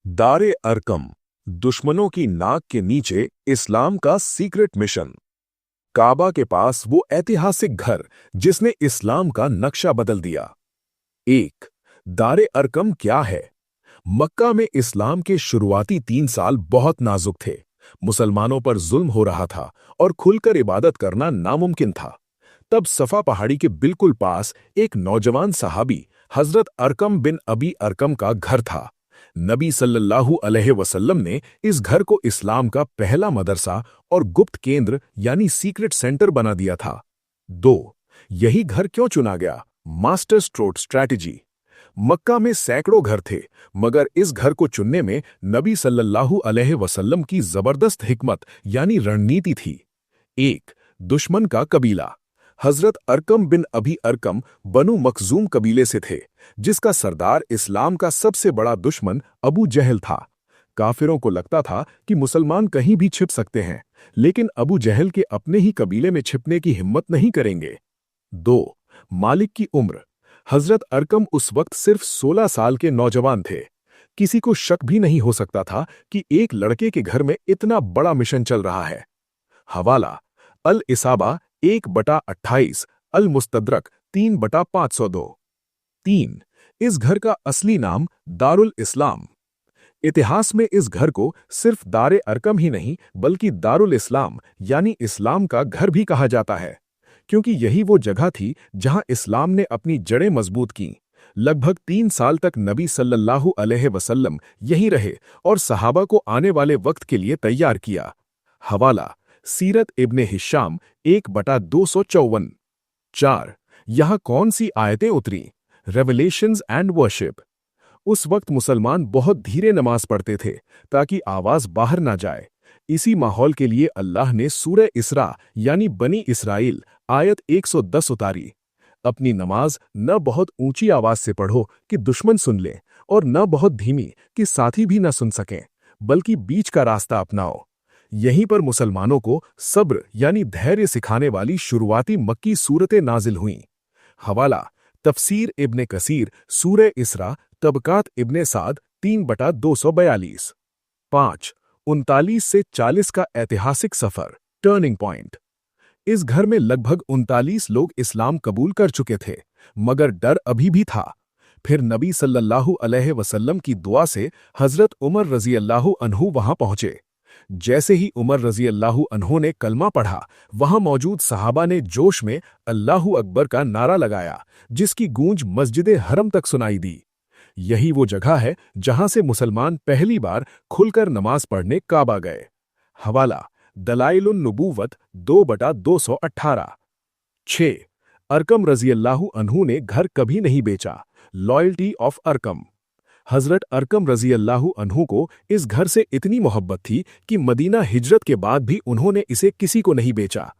दारे अरकम, दुश्मनों की नाक के नीचे इस्लाम का सीक्रेट मिशन। काबा के पास वो ऐतिहासिक घर जिसने इस्लाम का नक्शा बदल दिया। एक, दारे अरकम क्या है? मक्का में इस्लाम के शुरुआती 3 साल बहुत नाजुक थे। मुसलमानों पर जुल्म हो रहा था और खुलकर इबादत करना नामुमकिन था। तब सफा पहाड़ी के बिल्कुल पास एक नौजवान सहाबी हजरत अरकम बिन अबी अरकम का घर था। नबी सल्लल्लाहु अलैहि वसल्लम ने इस घर को इस्लाम का पहला मदरसा और गुप्त केंद्र यानी सीक्रेट सेंटर बना दिया था। 2, यही घर क्यों चुना गया? Master stroke strategy. मक्का में सैकड़ों घर थे, मगर इस घर को चुनने में नबी सल्लल्लाहु अलैहि वसल्लम की जबरदस्त हिकमत यानी रणनीति थी। 1, दुश्मन का कबीला। हजरत अरकम बिन अबी अरकम बनु मखजूम कबीले से थे, जिसका सरदार इस्लाम का सबसे बड़ा दुश्मन अबू जहल था। काफिरों को लगता था कि मुसलमान कहीं भी छिप सकते हैं, लेकिन अबू जहल के अपने ही कबीले में छिपने की हिम्मत नहीं करेंगे। 2, मालिक की उम्र। हजरत अरकम उस वक्त सिर्फ 16 साल के नौजवान थे। किसी को शक भी नहीं हो सकता था कि एक लड़के के घर में इतना बड़ा मिशन चल रहा है। हवाला: अल इसाबा 1/28, अल मुस्तदरक 3/502। 3, इस घर का असली नाम दारुल इस्लाम। इतिहास में इस घर को सिर्फ दारे अरकम ही नहीं बल्कि दारुल इस्लाम यानी इस्लाम का घर भी कहा जाता है, क्योंकि यही वो जगह थी जहां इस्लाम ने अपनी जड़ें मजबूत की। लगभग 3 साल तक नबी सल्लल्लाहु अलैहि वसल्लम यहीं रहे और सहाबा को आने वाले वक्त के लिए तैयार किया। हवाला: सीरत इब्ने हिशाम 1/254। 4, यहां कौन सी आयतें उतरी? Revelations and worship. उस वक्त मुसलमान बहुत धीरे नमाज पढ़ते थे ताकि आवाज बाहर ना जाए। इसी माहौल के लिए अल्लाह ने सूरह इसरा यानी बनी इसराइल आयत 110 उतारी। अपनी नमाज न बहुत ऊंची आवाज से पढ़ो कि दुश्मन सुन ले, और न बहुत धीमी कि साथी भी न सुन सकें, बल्कि बीच का रास्ता अपनाओ। यहीं पर मुसलमानों को सब्र यानी धैर्य सिखाने वाली शुरुआती मक्की सूरतें नाजिल हुईं। हवाला: तफसीर इब्ने कसीर सूरह इसरा तबकात इब्ने साद 3/242। 5, 39 से 40 का ऐतिहासिक सफर, टर्निंग पॉइंट। इस घर में लगभग 39 लोग इस्लाम कबूल कर चुके थे, मगर डर अभी भी था। फिर नबी सल्लल्लाहु अलैहि वसल्लम की दुआ से हजरत उमर रजी अल्लाहु अन्हु वहां पहुंचे। जैसे ही उमर रजी अल्लाहु अन्हु ने कलमा पढ़ा, वहां मौजूद सहाबा ने जोश में अल्लाहु अकबर का नारा लगाया, जिसकी गूंज मस्जिदे हरम तक सुनाई दी। यही वो जगह है जहां से मुसलमान पहली बार खुलकर नमाज पढ़ने काबा गए। हवाला: दलाइलुन नबूवत 2/218। 6, अरकम रजी अल्लाहु अन्हु ने घर कभी नहीं बेचा। Loyalty of Arkham. Hazrat Arkham रजी अल्लाहु अन्हु को इस घर से इतनी मोहब्बत थी कि मदीना हिजरत के बाद भी उन्होंने इसे किसी को नहीं बेचा।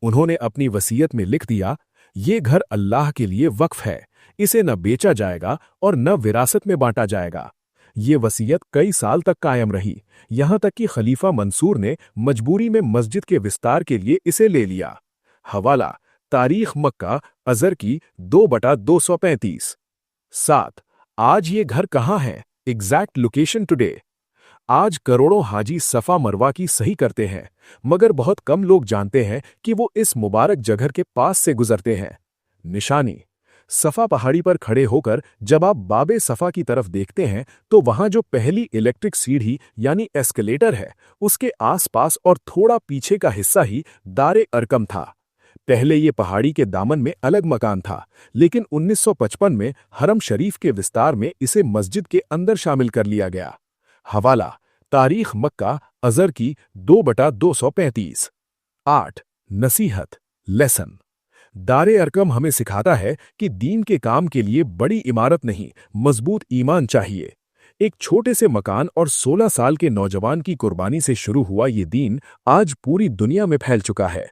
उन्होंने अपनी वसीयत में लिख दिया, ये घर अल्लाह के लिए वक्फ है, इसे न बेचा जाएगा और न विरासत में बांटा जाएगा। ये वसीयत कई साल तक कायम रही, यहां तक कि खलीफा मंसूर ने मजबूरी में मस्जिद के विस्तार के लिए इसे ले लिया। हवाला: तारीख मक्का अजर की 2/235। 7, आज ये घर कहाँ है? Exact location today. आज करोड़ों हाजी सफा मरवा की सही करते हैं, मगर बहुत कम लोग जानते हैं कि वो इस मुबारक जगह के पास से गुजरते हैं। निशानी: सफा पहाड़ी पर खड़े होकर जब आप बाबे सफा की तरफ देखते हैं तो वहां जो पहली इलेक्ट्रिक सीढ़ी यानी एस्केलेटर है, उसके आसपास और थोड़ा पीछे का हिस्सा ही दारे अरकम था। पहले ये पहाड़ी के दामन में अलग मकान था, लेकिन 1955 में हरम शरीफ के विस्तार में इसे मस्जिद के अंदर शामिल कर लिया गया। हवाला: तारीख मक्का अजर की 2/235। 8, नसीहत लेसन। दारे अरकम हमें सिखाता है कि दीन के काम के लिए बड़ी इमारत नहीं, मजबूत ईमान चाहिए। एक छोटे से मकान और 16 साल के नौजवान की कुर्बानी से शुरू हुआ ये दीन आज पूरी दुनिया में फैल चुका है।